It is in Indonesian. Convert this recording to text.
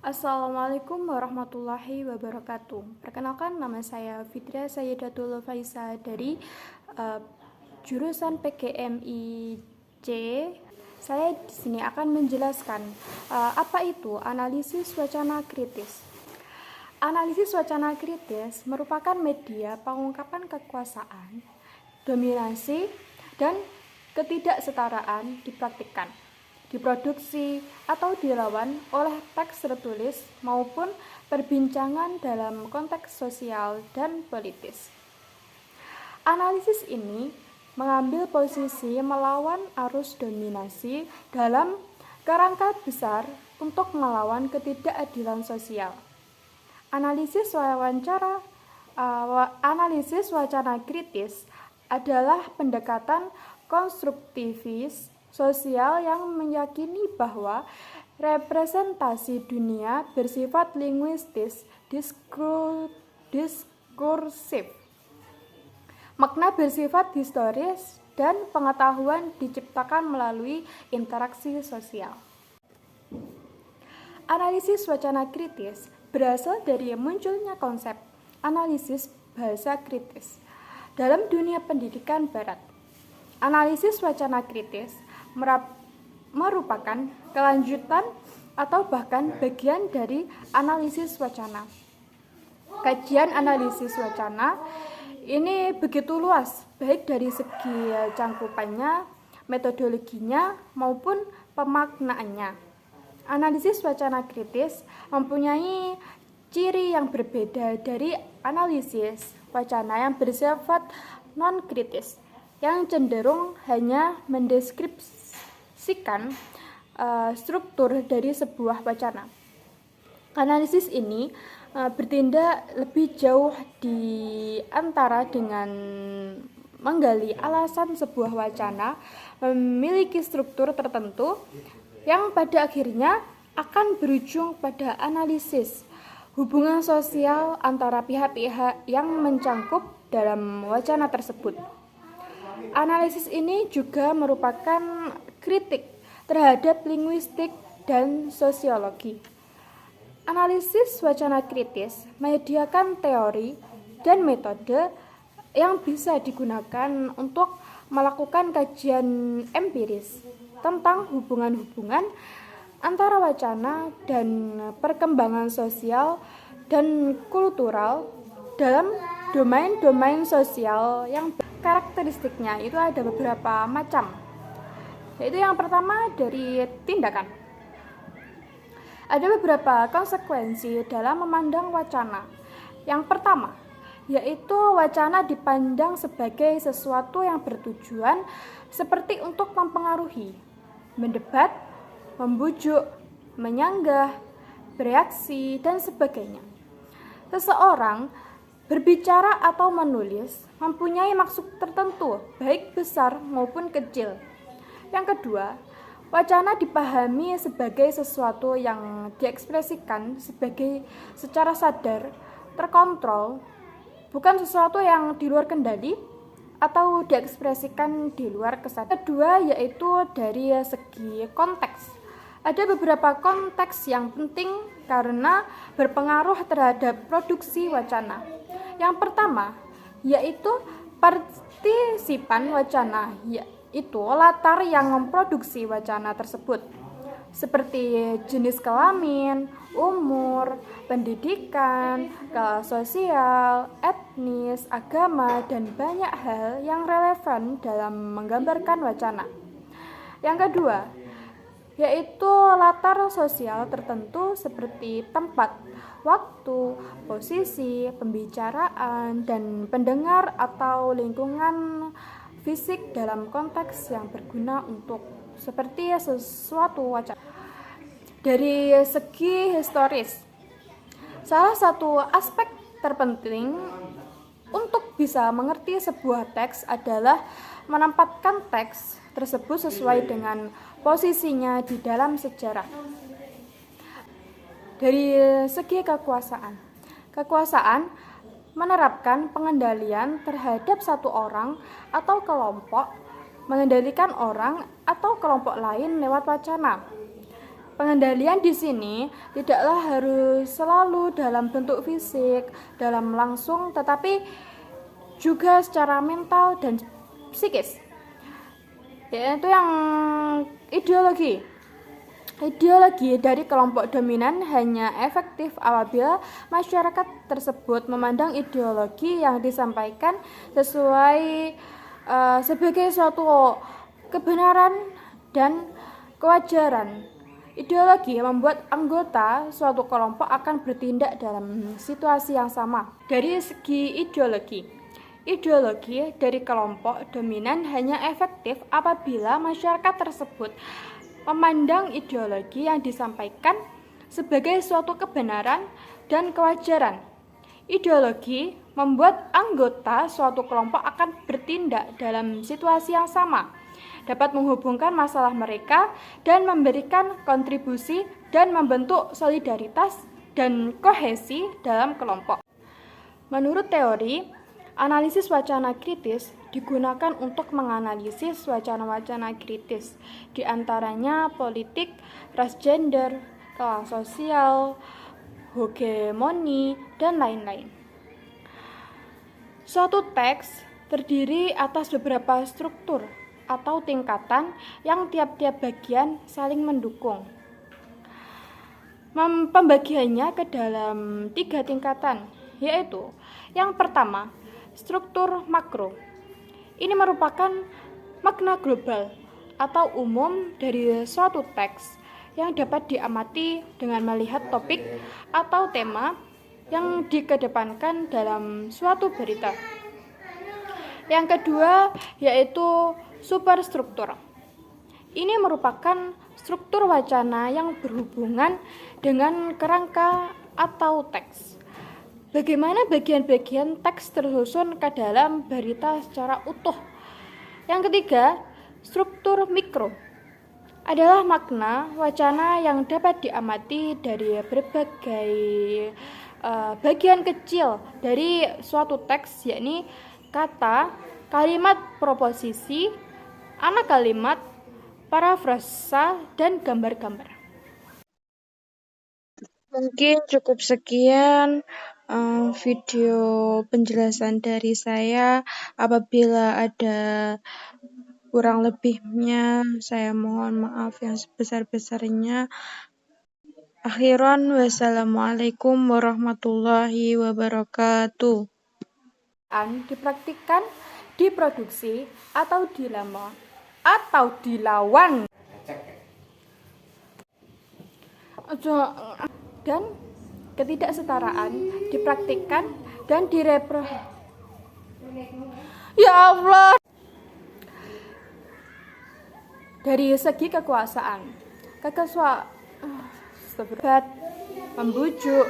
Assalamualaikum warahmatullahi wabarakatuh. Perkenalkan, nama saya Fitria Sayyidatul Faisa dari uh, jurusan PGMIC. Saya di sini akan menjelaskan apa itu analisis wacana kritis. Analisis wacana kritis merupakan media pengungkapan kekuasaan, dominasi, dan ketidaksetaraan dipraktikkan, diproduksi, atau dilawan oleh teks tertulis maupun perbincangan dalam konteks sosial dan politis. Analisis ini mengambil posisi melawan arus dominasi dalam kerangka besar untuk melawan ketidakadilan sosial. Analisis wacana kritis adalah pendekatan konstruktivis sosial yang meyakini bahwa representasi dunia bersifat linguistis diskursif. Makna bersifat historis dan pengetahuan diciptakan melalui interaksi sosial. Analisis wacana kritis berasal dari munculnya konsep analisis bahasa kritis dalam dunia pendidikan barat. Analisis wacana kritis merupakan kelanjutan atau bahkan bagian dari analisis wacana. Kajian analisis wacana ini begitu luas, baik dari segi cangkupannya, metodologinya, maupun pemaknaannya. Analisis wacana kritis mempunyai ciri yang berbeda dari analisis wacana yang bersifat non-kritis, yang cenderung hanya mendeskripsikan struktur dari sebuah wacana. Analisis ini bertindak lebih jauh di antara dengan menggali alasan sebuah wacana memiliki struktur tertentu yang pada akhirnya akan berujung pada analisis hubungan sosial antara pihak-pihak yang mencangkup dalam wacana tersebut. Analisis ini juga merupakan kritik terhadap linguistik dan sosiologi. Analisis wacana kritis menyediakan teori dan metode yang bisa digunakan untuk melakukan kajian empiris tentang hubungan-hubungan antara wacana dan perkembangan sosial dan kultural dalam domain-domain sosial yang karakteristiknya itu ada beberapa macam. Yaitu yang pertama dari tindakan. Ada beberapa konsekuensi dalam memandang wacana. Yang pertama, yaitu wacana dipandang sebagai sesuatu yang bertujuan seperti untuk mempengaruhi, mendebat, membujuk, menyanggah, bereaksi, dan sebagainya. Seseorang berbicara atau menulis mempunyai maksud tertentu, baik besar maupun kecil. Yang kedua, wacana dipahami sebagai sesuatu yang diekspresikan secara sadar, terkontrol, bukan sesuatu yang di luar kendali atau diekspresikan di luar kesadaran. Kedua, yaitu dari segi konteks. Ada beberapa konteks yang penting karena berpengaruh terhadap produksi wacana. Yang pertama, yaitu partisipan wacana, yaitu latar yang memproduksi wacana tersebut, seperti jenis kelamin, umur, pendidikan, kelas sosial, etnis, agama, dan banyak hal yang relevan dalam menggambarkan wacana. Yang kedua, yaitu latar sosial tertentu seperti tempat, waktu, posisi, pembicaraan, dan pendengar atau lingkungan fisik dalam konteks yang berguna untuk seperti sesuatu wacana. Dari segi historis, salah satu aspek terpenting untuk bisa mengerti sebuah teks adalah menempatkan teks tersebut sesuai dengan posisinya di dalam sejarah. Dari segi kekuasaan menerapkan pengendalian terhadap satu orang atau kelompok, mengendalikan orang atau kelompok lain lewat wacana. Pengendalian di sini tidaklah harus selalu dalam bentuk fisik, dalam langsung, tetapi juga secara mental dan psikis. Yaitu yang ideologi. Ideologi dari kelompok dominan hanya efektif apabila masyarakat tersebut memandang ideologi yang disampaikan sebagai suatu kebenaran dan kewajaran. Ideologi membuat anggota suatu kelompok akan bertindak dalam situasi yang sama. Dari segi ideologi dari kelompok dominan hanya efektif apabila masyarakat tersebut memandang ideologi yang disampaikan sebagai suatu kebenaran dan kewajaran. Ideologi membuat anggota suatu kelompok akan bertindak dalam situasi yang sama, dapat menghubungkan masalah mereka dan memberikan kontribusi dan membentuk solidaritas dan kohesi dalam kelompok. Menurut teori, analisis wacana kritis digunakan untuk menganalisis wacana-wacana kritis, di antaranya politik, ras, gender, kelas sosial, hegemoni, dan lain-lain. Suatu teks terdiri atas beberapa struktur atau tingkatan yang tiap-tiap bagian saling mendukung. Pembagiannya ke dalam 3 tingkatan, yaitu yang pertama, struktur makro. Ini merupakan makna global atau umum dari suatu teks yang dapat diamati dengan melihat topik atau tema yang dikedepankan dalam suatu berita. Yang kedua, yaitu superstruktur. Ini merupakan struktur wacana yang berhubungan dengan kerangka atau teks. Bagaimana bagian-bagian teks tersusun ke dalam berita secara utuh. Yang ketiga, struktur mikro adalah makna wacana yang dapat diamati dari berbagai bagian kecil dari suatu teks, yakni kata, kalimat proposisi, anak kalimat, parafrasa, dan gambar-gambar. Mungkin cukup sekian video penjelasan dari saya. Apabila ada kurang lebihnya, saya mohon maaf yang sebesar-besarnya. Akhiran, wassalamualaikum warahmatullahi wabarakatuh. Dipraktikkan, diproduksi, atau dilawan. Dan ketidaksetaraan dipraktikkan dan Ya Allah. Dari segi kekuasaan, membujuk,